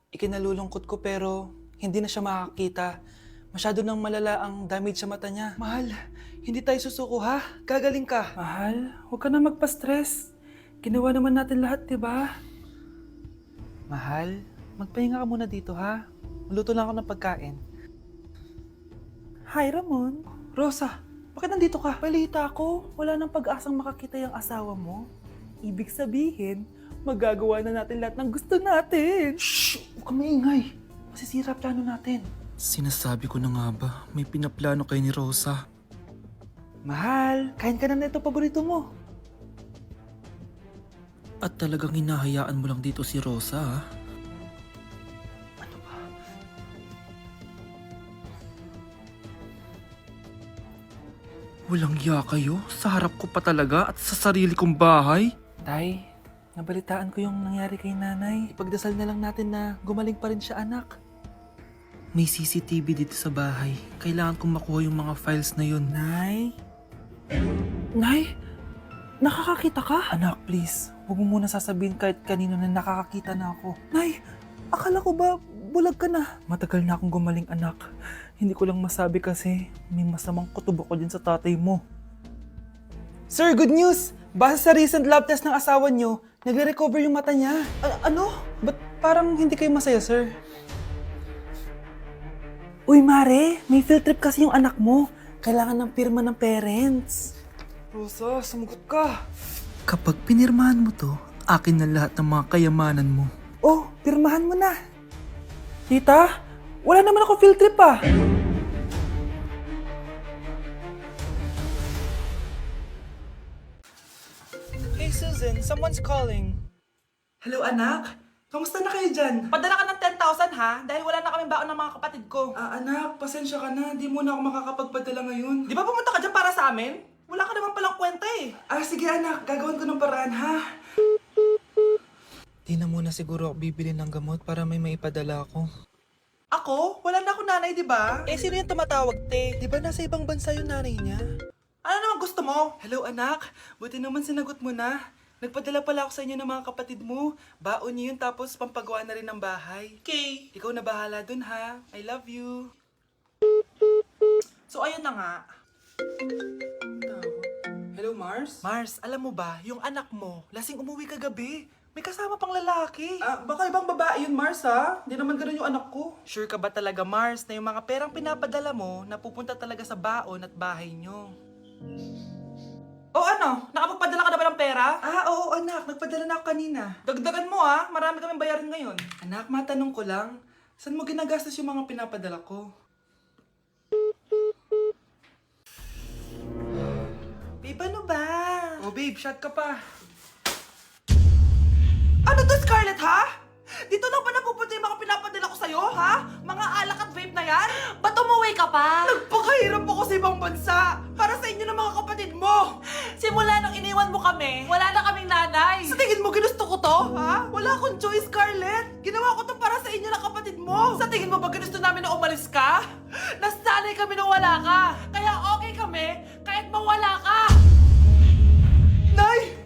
Ikinalulungkot ko pero hindi na siya makakita. Masyado nang malala ang damage sa mata niya. Mahal, hindi tayo susuko ha? Gagaling ka. Mahal, huwag ka na magpa-stress. Ginawa naman natin lahat, di ba? Mahal, magpahinga ka muna dito ha. Maluto lang ako ng pagkain. Hi, Ramon. Rosa, bakit nandito ka? Balita ko, wala nang pag-asang makakita yung asawa mo. Ibig sabihin, magagawa na natin lahat ng gusto natin. Shh! Huwag ka maingay. Masisira plano natin. Sinasabi ko na nga ba, may pinaplano kayo ni Rosa. Mahal, kain ka na nito paborito mo. At talagang hinahayaan mo lang dito si Rosa, ha? Ano ba? Walang iya kayo? Sa harap ko pa talaga at sa sarili kong bahay? Tay, nabalitaan ko yung nangyari kay nanay. Ipagdasal na lang natin na gumaling pa rin siya, anak. May CCTV dito sa bahay. Kailangan kong makuha yung mga files na yun. Nay? Nay? Nakakakita ka? Anak, please. Huwag mo muna sasabihin kahit kanino na nakakakita na ako. Nay, akala ko ba bulag ka na? Matagal na akong gumaling, anak. Hindi ko lang masabi kasi may masamang kutob ako dyan sa tatay mo. Sir, good news! Base sa recent lab test ng asawa niyo, nagre-recover yung mata niya. Ano? Ba't parang hindi kayo masaya, sir? Uy, Mare, may field trip kasi yung anak mo. Kailangan ng pirma ng parents. Rosa, sumagot ka. Kapag pinirmahan mo to, akin na lahat ng mga kayamanan mo. Oh, pirmahan mo na. Tita, wala naman ako field trip ah. Hey Susan, someone's calling. Hello anak, kamusta na kayo dyan? Padala ka ng 10,000 ha, dahil wala na kaming baon ng mga kapatid ko. Anak, pasensya ka na, di mo na ako makakapagpadala ngayon. Di ba pumunta ka dyan para sa amin? Wala ka naman palang kwenta eh. Sige anak, gagawin ko ng paraan ha. Di na muna siguro ako bibili ng gamot para may maipadala ako. Ako? Wala na ako nanay, di ba? Eh sino yung tumatawag te? Di ba nasa ibang bansa yung nanay niya? Ano naman gusto mo? Hello anak, buti naman sinagot mo na. Nagpadala pala ako sa inyo ng mga kapatid mo. Baon niyo yun tapos pampagawa na rin ng bahay. Okay. Ikaw na bahala dun ha. I love you. So ayun na nga. Hello Mars? Mars, alam mo ba, yung anak mo, lasing umuwi kagabi. May kasama pang lalaki. Baka ibang babae yun Mars ha. Hindi naman ganun yung anak ko. Sure ka ba talaga, Mars, na yung mga perang pinapadala mo napupunta talaga sa baon at bahay nyo? O ano? Nakapagpadala ka na ba ng pera? Oo anak, nagpadala na ako kanina. Dagdagan mo ha, marami kaming bayarin ngayon. Anak, matanong ko lang, saan mo ginagastos yung mga pinapadala ko? Babe, ano ba? Oh babe, shot ka pa. Ano to, Scarlett, ha? Dito na ba napupunta yung mga pinapadala ko sa'yo, ha? Mga alak at vape na yan? Ba't umuwi ka pa? Nagpakahirap ako sa ibang bansa para sa inyo ng mga kapatid mo. Simula nung iniwan mo kami, wala na kaming nanay. Sa tingin mo ginusto ko to, ha? Wala akong choice, Scarlett. Ginawa ko to para sa inyo ng kapatid mo. Sa tingin mo ba ginusto namin na umalis ka? Nasanay kami na wala ka. Kaya okay kami kahit mawala ka. Nay!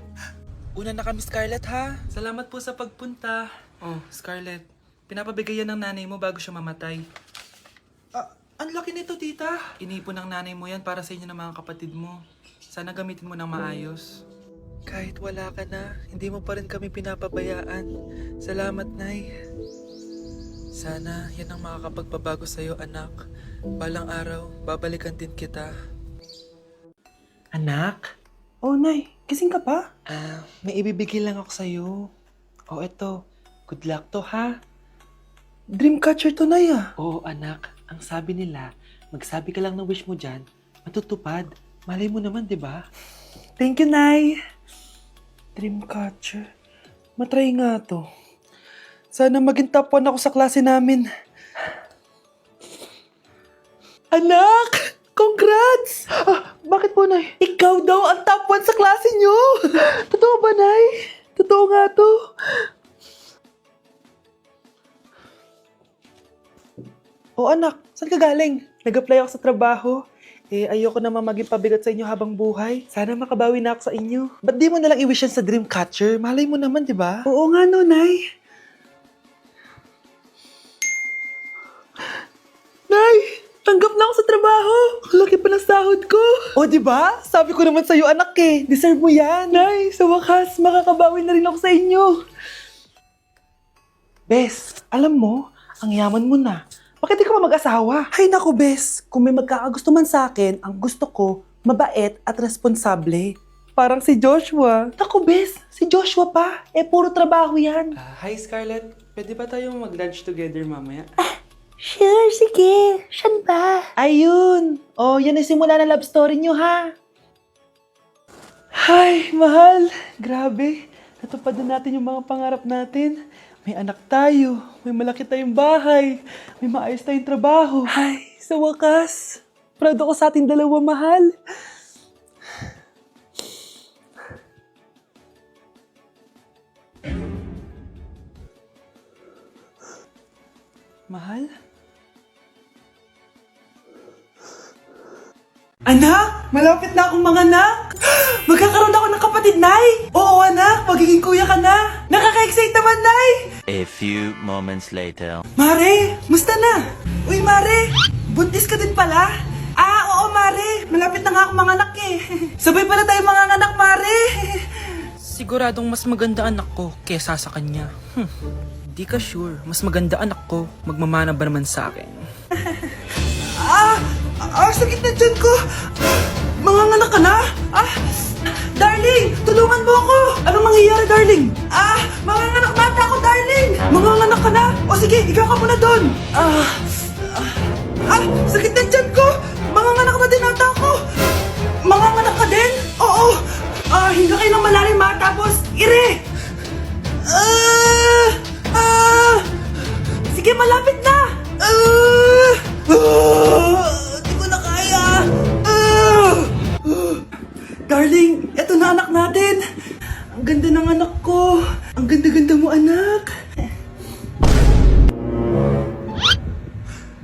Una na kami Scarlett ha. Salamat po sa pagpunta. Oh, Scarlett, pinapabigay yan ng nanay mo bago siya mamatay. Ang laki nito, tita. Inipon ng nanay mo yan para sa inyo ng mga kapatid mo. Sana gamitin mo ng maayos. Kahit wala ka na, hindi mo pa rin kami pinapabayaan. Salamat, Nay. Sana yan ang makakapagpabago sa'yo, anak. Balang araw, babalikan din kita. Anak? Oh, Nay, gising ka pa? May ibibigay lang ako sa'yo. Oh, eto. Good luck to, ha? Dreamcatcher to, Nay, ah. Oo, anak. Ang sabi nila, magsabi ka lang ng wish mo dyan, matutupad. Malay mo naman, di ba? Thank you, Nay. Dreamcatcher. Matry nga to. Sana maging top 1 ako sa klase namin. Anak! Congrats! Bakit po, Nay? Ikaw daw ang top 1 sa klase nyo! Totoo ba, Nay? Totoo nga to. Oh anak, saan ka galing? Nag-apply ako sa trabaho. Ayoko naman maging pabigat sa inyo habang buhay. Sana makabawi na ako sa inyo. Ba't di mo nalang i-wish yan sa Dreamcatcher? Malay mo naman, di ba? Oo nga no, Nay. trabaho! Ang laki pa ng sahod ko! O, di ba? Sabi ko naman sa'yo, anak eh. Deserve mo yan. Nay, sa wakas, makakabawi na rin ako sa inyo. Bes, alam mo, ang yaman mo na. Bakit di ka pa mag-asawa? Ay naku, Bes. Kung may magkakagusto man sa akin, ang gusto ko, mabait at responsable. Parang si Joshua. Naku, Bes, si Joshua pa. Puro trabaho yan. Hi Scarlett, pwede ba tayong mag-lunch together mamaya? Sure, sige. Saan ba? Ayun. Oh, yan ay simula na love story nyo, ha? Ay, mahal. Grabe. Natupad na natin yung mga pangarap natin. May anak tayo. May malaki tayong bahay. May maayos tayong trabaho. Ay, sa wakas. Proud ako sa ating dalawa, mahal. Mahal? Anak! Malapit na akong manganak! Magkakaroon ako ng kapatid, Nay! Oo, anak! Magiging kuya ka na! Nakaka-excite naman, Nay! A few moments later. Mare! Musta na? Uy, Mare! Buntis ka din pala? Ah, oo, Mare! Malapit na nga akong manganak eh! Sabay pala tayo manganak, Mare! Siguradong mas maganda anak ko kesa sa kanya. Di ka sure. Mas maganda anak ko. Magmamana ba naman sa akin? Sakit na dyan ko! Manganganak ka na? Darling! Tulungan mo ako! Anong mangyayari, darling? Manganganak bata ako, darling! Manganganak ka na? O sige, ikaw ka muna doon! Sakit na dyan ko! Manganganak na din ata ako! Manganganak ka din? Oo! Hinga kayo ng malalim, ha? Tapos, ire! Sige, malapit na! Di ko na kaya! Darling, eto na anak natin! Ang ganda ng anak ko! Ang ganda-ganda mo, anak!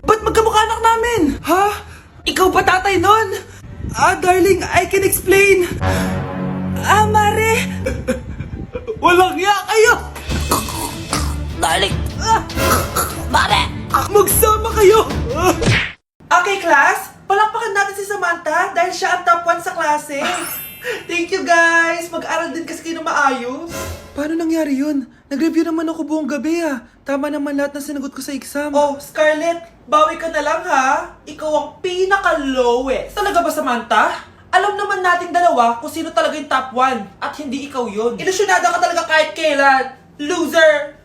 Ba't magkamukha anak namin? Ha? Ikaw ba tatay nun? Darling, I can explain! Mare! Walang hiya kayo! Darling! Mare! Magsama kayo! Okay, class. Palakpakan natin si Samantha dahil siya ang top 1 sa klase. Thank you, guys. Mag-aral din kasi kayo na maayos. Paano nangyari yun? Nag-review naman ako buong gabi, Tama naman lahat ng sinagot ko sa exam. Oh, Scarlett, bawi ka na lang, ha? Ikaw ang pinaka-lowest. Talaga ba, Samantha? Alam naman nating dalawa kung sino talaga yung top 1 at hindi ikaw yun. Ilusyonada ka talaga kahit kailan. Loser!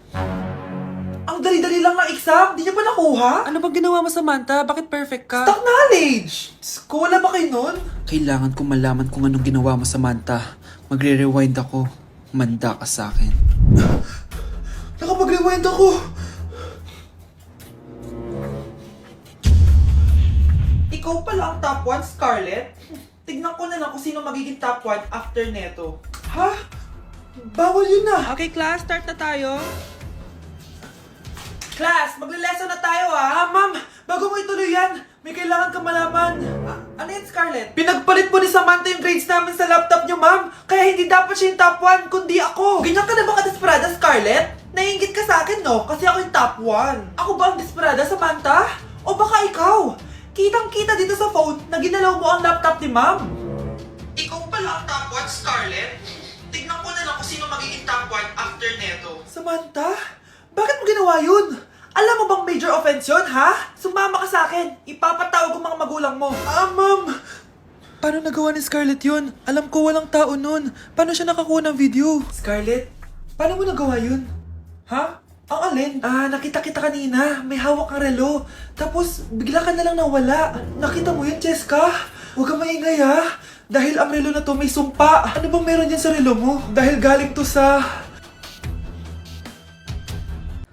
Ang dali-dali lang ng exam, di niya pa nakuha? Ano bang ginawa mo Samantha? Bakit perfect ka? Stock knowledge! Wala ba kayo nun? Kailangan kong malaman kung anong ginawa mo Samantha. Magre-rewind ako. Manda ka sa akin. Nakapag-rewind ako. Ikaw pala ang top 1, Scarlett? Tignan ko na lang kung sino magiging top 1 after neto. Ha? Bawal yun na. Okay class, start na tayo. Class, magle-lesson na tayo, ha? Ma'am, bago mo ituloy yan, may kailangan ka malaman. Ano yan, Scarlett? Pinagpalit po ni Samantha yung grades namin sa laptop niyo, ma'am. Kaya hindi dapat siya yung top 1, kundi ako. Ganyan ka na ba ka-desperada, Scarlett? Naiingit ka sa akin, no? Kasi ako yung top 1. Ako ba ang desperada, Samantha? O baka ikaw? Kitang-kita dito sa phone na ginalaw mo ang laptop ni ma'am. Ikaw pala ang top 1, Scarlett? Tignan ko na lang kung sino magiging top 1 after neto. Samantha? Bakit mo ginawa yun? Alam mo bang major offense yun, ha? Sumama ka sa akin. Ipapatawag ko mga magulang mo. Ma'am! Paano nagawa ni Scarlett yun? Alam ko walang tao nun. Paano siya nakakuha ng video? Scarlett, paano mo nagawa yun? Ha? Ang alin? Nakita kita kanina. May hawak kang relo. Tapos, bigla ka na lang nawala. Nakita mo yun, Cheska? Huwag kang maingay, ha? Dahil ang relo na to may sumpa. Ano bang meron yan sa relo mo? Dahil galing to sa...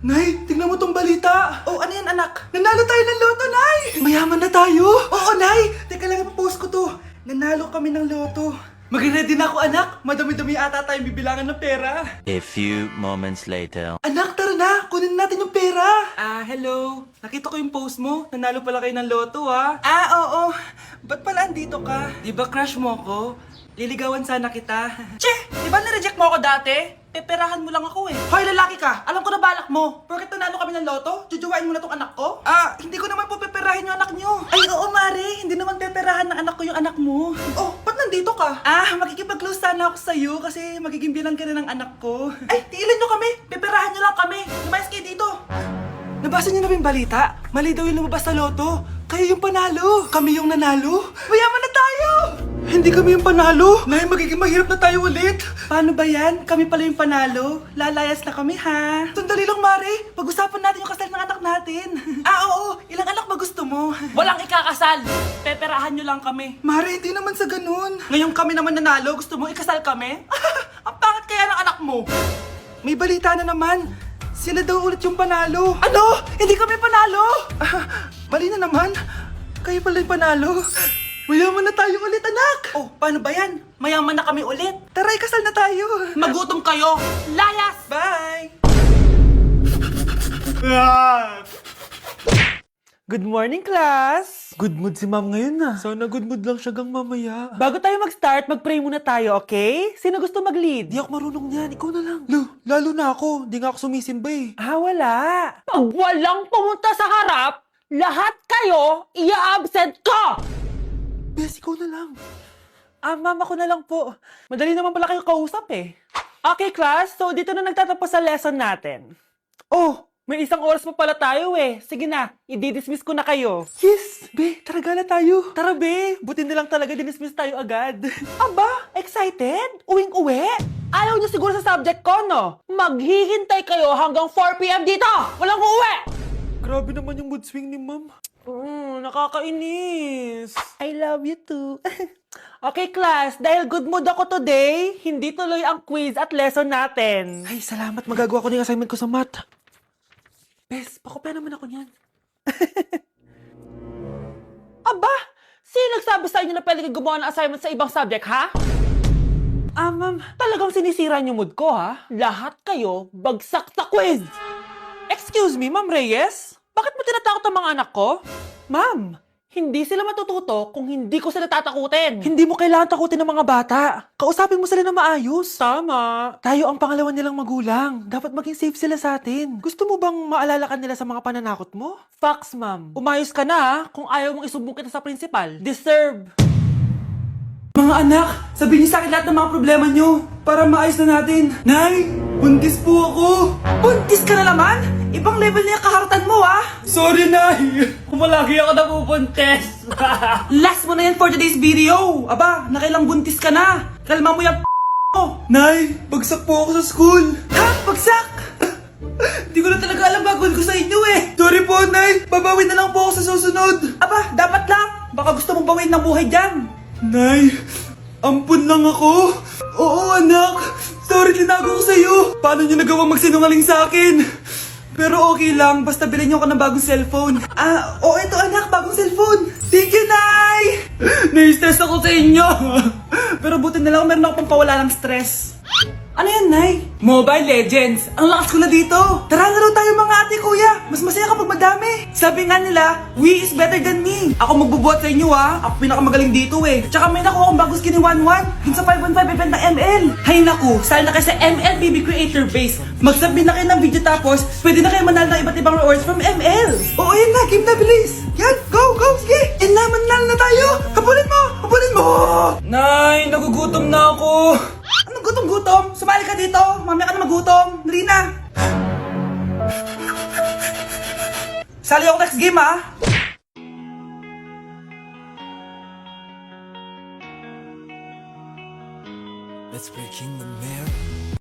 Nay, tingnan mo tong balita. Oh, ano yan, anak? Nanalo tayo ng loto, Nay! Mayaman na tayo? Oo, Nay! Teka lang, ipapost ko to. Nanalo kami ng loto. Mag-ready na ako, anak. Madami-dami ata tayong bibilangan ng pera. A few moments later. Anak, tara na. Kunin natin yung pera. Hello. Nakita ko yung post mo. Nanalo pala kayo ng loto, ha? Oo. Ba't pala andito ka? Di ba crush mo ako? Liligawan sana kita. Che! Di ba nireject mo ako dati? Peperahan mo lang ako eh. Hoy, lalaki ka! Alam ko na balak mo. Porket nanalo kami ng loto, jujuwain mo na tong anak ko? Hindi ko naman po peperahan peperahin yung anak nyo. Ay, oo, Mare. Hindi naman peperahan ng anak ko yung anak mo. Oh, ba't nandito ka? Makikipag-close sana ako sa'yo kasi magiging bilang ka na ng anak ko. Ay, tiilan nyo kami. Peperahan nyo lang kami. Lumayas kayo dito. Nabasa niyo na ba yung balita? Mali daw yung lumabas sa loto. Kayo yung panalo. Kami yung nanalo. Mayaman na tayo! Hindi kami yung panalo. Nay, magiging mahirap na tayo ulit. Paano ba yan? Kami pala yung panalo. Lalayas na kami, ha? Sandali lang, Mare. Pag-usapan natin yung kasal ng anak natin. Oo. Ilang anak ba gusto mo? Walang ikakasal. Peperahan nyo lang kami. Mare, hindi naman sa ganun. Ngayon kami naman nanalo. Gusto mo ikasal kami? Ang pangit kaya ng anak mo. May balita na naman. Sila daw ulit yung panalo. Ano? Hindi kami panalo! Mali na naman. Kayo pala yung panalo. Mayaman na tayo ulit, anak! Oh, paano ba yan? Mayaman na kami ulit. Tara, ikasal na tayo. Magutom kayo. Layas! Bye! Good morning, class! Good mood si ma'am ngayon na. Sana good mood lang siya gang mamaya. Bago tayo mag-start, mag-pray muna tayo, okay? Sino gusto mag-lead? Di ako marunong niyan, ikaw na lang. Lalo na ako, di nga ako sumisimba eh. Wala. Pag walang pumunta sa harap, lahat kayo ia-absent ko! Bes, ikaw na lang. Mama ko na lang po. Madali naman pala kayo kausap eh. Okay, class. So, dito na nagtatapos sa lesson natin. Oh, may isang oras pa pala tayo eh. Sige na, i-dismiss ko na kayo. Yes! Be, tara gala tayo. Tara be, buti na lang talaga dinismiss tayo agad. Aba, excited? Uwing-uwi? Ayaw niyo siguro sa subject ko, no? Maghihintay kayo hanggang 4 p.m. dito! Walang uuwi! Grabe naman yung mood swing ni ma'am. Nakakainis. I love you too. Okay, class. Dahil good mood ako today, hindi tuloy ang quiz at lesson natin. Ay, salamat. Magagawa ko na yung assignment ko sa math. Bes, pakopya naman ako niyan. Aba! Sino nagsabi sa inyo na pwede kayo gumawa ng assignment sa ibang subject, ha? Ma'am, talagang sinisira niyo mood ko, ha? Lahat kayo bagsak sa quiz! Excuse me, Ma'am Reyes? Bakit mo tinatakot ang mga anak ko? Ma'am, hindi sila matututo kung hindi ko sila tatakutin. Hindi mo kailangan takutin ng mga bata. Kausapin mo sila na maayos. Tama. Tayo ang pangalawa nilang magulang. Dapat maging safe sila sa atin. Gusto mo bang maalala ka nila sa mga pananakot mo? Facts, ma'am. Umayos ka na, ha? Kung ayaw mong isumbong kita sa principal. Deserve. Mga anak, sabihin niyo sa akin lahat ng mga problema niyo para maayos na natin. Nay, buntis po ako. Buntis ka na naman? Ibang level na yung kaharatan mo, ah. Sorry, Nay. Kumalagi ako nabubuntes! Last mo na yan for today's video. Aba, nakailang buntis ka na. Kalma mo yung mo. Nay, bagsak po ako sa school. Ha? Bagsak? Hindi ko na talaga alam gagawin ko sa inyo eh. Sorry po, Nay. Babawi na lang po ako sa susunod. Aba, dapat lang. Baka gusto mong bawiin ng buhay dyan. Nay, ampun lang ako. Oo, anak. Sorry, tinago ko sa'yo. Paano niyo nagawang magsinungaling sa akin? Pero okay lang, basta bilhin niyo ako ng bagong cellphone. Ito anak, bagong cellphone. Thank you, Nay! Nai-stress ako sa inyo. Pero buti na lang, meron ako pampawala ng stress. Ano yan, Nay? Mobile Legends. Ang lakas ko na dito. Tara, laro tayo mga ate, kuya. Mas masaya kapag madami. Sabi nga nila, we is better than me. Ako magbubuhat sa inyo, ha. Ako pinakamagaling dito, eh. Tsaka may nakuha akong bagong skin ni 1-1. Dun sa 515 event ng ML. Hay naku, sali na kayo sa ML BB Creator Base. Mag-submit na kayo ng video tapos, pwede na kayo manalo ng iba't ibang rewards from ML. Oo, yan na. Game na, bilis. Yan, go, go, sige. And na, manalo na tayo. Habulin mo, habulin mo. Nay, nagugutom na ako. Anong gutom-gutom? Sumali ka dito. Mamaya ka na magutom. Dali na. Sali ako next game, ha? Let's break in the mirror.